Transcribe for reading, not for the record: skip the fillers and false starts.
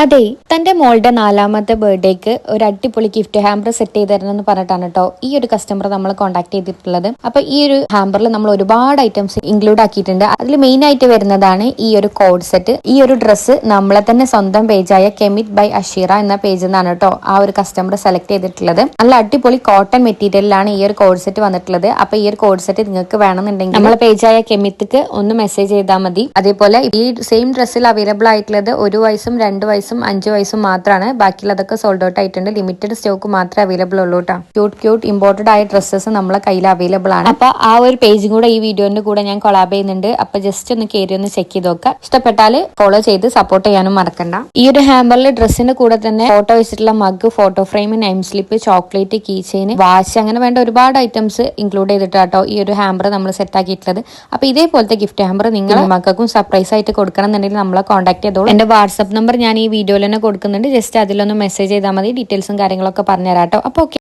അതെ, തന്റെ മോളുടെ 4ാമത്തെ ബർത്ത്ഡേക്ക് ഒരു അടിപൊളി ഗിഫ്റ്റ് ഹാമ്പർ സെറ്റ് ചെയ്ത് തരണം എന്ന് പറഞ്ഞിട്ടാണ് കേട്ടോ ഈ ഒരു കസ്റ്റമർ നമ്മൾ കോൺടാക്ട് ചെയ്തിട്ടുള്ളത്. അപ്പൊ ഈ ഒരു ഹാമ്പറിൽ നമ്മൾ ഒരുപാട് ഐറ്റംസ് ഇൻക്ലൂഡ് ആക്കിയിട്ടുണ്ട്. അതിൽ മെയിൻ ആയിട്ട് വരുന്നതാണ് ഈ ഒരു കോഡ് സെറ്റ്. ഈ ഒരു ഡ്രസ്സ് നമ്മളെ തന്നെ സ്വന്തം പേജായ കെമിറ്റ് ബൈ അഷീറ എന്ന പേജിൽ നിന്നാണ് കേട്ടോ ആ ഒരു കസ്റ്റമർ സെലക്ട് ചെയ്തിട്ടുള്ളത്. നല്ല അടിപൊളി കോട്ടൺ മെറ്റീരിയലിലാണ് ഈ ഒരു കോഡ് സെറ്റ് വന്നിട്ടുള്ളത്. അപ്പൊ ഈ ഒരു കോഡ് സെറ്റ് നിങ്ങൾക്ക് വേണമെന്നുണ്ടെങ്കിൽ നമ്മളെ പേജായ കെമിത്ക്ക് ഒന്ന് മെസ്സേജ് ചെയ്താൽ മതി. അതേപോലെ ഈ സെയിം ഡ്രസ്സിൽ അവൈലബിൾ ആയിട്ടുള്ളത് 1 വയസ്സും 2 വയസ്സും 5 വയസ്സും മാത്രമാണ്. ബാക്കിയുള്ളതൊക്കെ സോൾഡ് ഔട്ട് ആയിട്ടുണ്ട്. ലിമിറ്റഡ് സ്റ്റോക്ക് മാത്രമേ അവൈലബിൾ ഉള്ളൂ കേട്ടോ. ക്യൂട്ട് ഇമ്പോർട്ടഡ് ആയ ഡ്രസ്സസ് നമ്മളെ കയ്യിൽ അവൈലബിൾ ആണ്. അപ്പൊ ആ ഒരു പേജും കൂടെ ഈ വീഡിയോന്റെ കൂടെ ഞാൻ കൊളാബ് ചെയ്യുന്നുണ്ട്. അപ്പൊ ജസ്റ്റ് ഒന്ന് കയറി ഒന്ന് ചെക്ക് ചെയ്ത് നോക്കുക. ഇഷ്ടപ്പെട്ടാൽ ഫോളോ ചെയ്ത് സപ്പോർട്ട് ചെയ്യാനും മറക്കണ്ട. ഈ ഒരു ഹാമ്പറിൽ ഡ്രസ്സിന്റെ കൂടെ തന്നെ ഫോട്ടോ വെച്ചിട്ടുള്ള mug, photo frame, name slip, chocolate, key chain, watch, അങ്ങനെ വേണ്ട ഒരുപാട് ഐറ്റംസ് ഇൻക്ലൂഡ് ചെയ്തിട്ടാട്ടോ ഈ ഒരു ഹാമ്പർ നമ്മൾ സെറ്റ് ആക്കിയിട്ടുള്ളത്. അപ്പൊ ഇതേപോലത്തെ ഗിഫ്റ്റ് ഹാമ്പർ നിങ്ങൾ മക്കൾക്കും സർപ്രൈസ് ആയിട്ട് കൊടുക്കണം എന്നുണ്ടെങ്കിൽ നമ്മളെ കോൺടാക്ട് ചെയ്തോളൂ. എന്റെ വാട്സ്ആപ്പ് നമ്പർ ഞാൻ ഈ വീഡിയോയിൽ തന്നെ കൊടുക്കുന്നുണ്ട്. ജസ്റ്റ് അതിലൊന്ന് മെസ്സേജ് ചെയ്താൽ മതി. ഡീറ്റെയിൽസും കാര്യങ്ങളൊക്കെ പറഞ്ഞുതരാം കേട്ടോ. അപ്പോൾ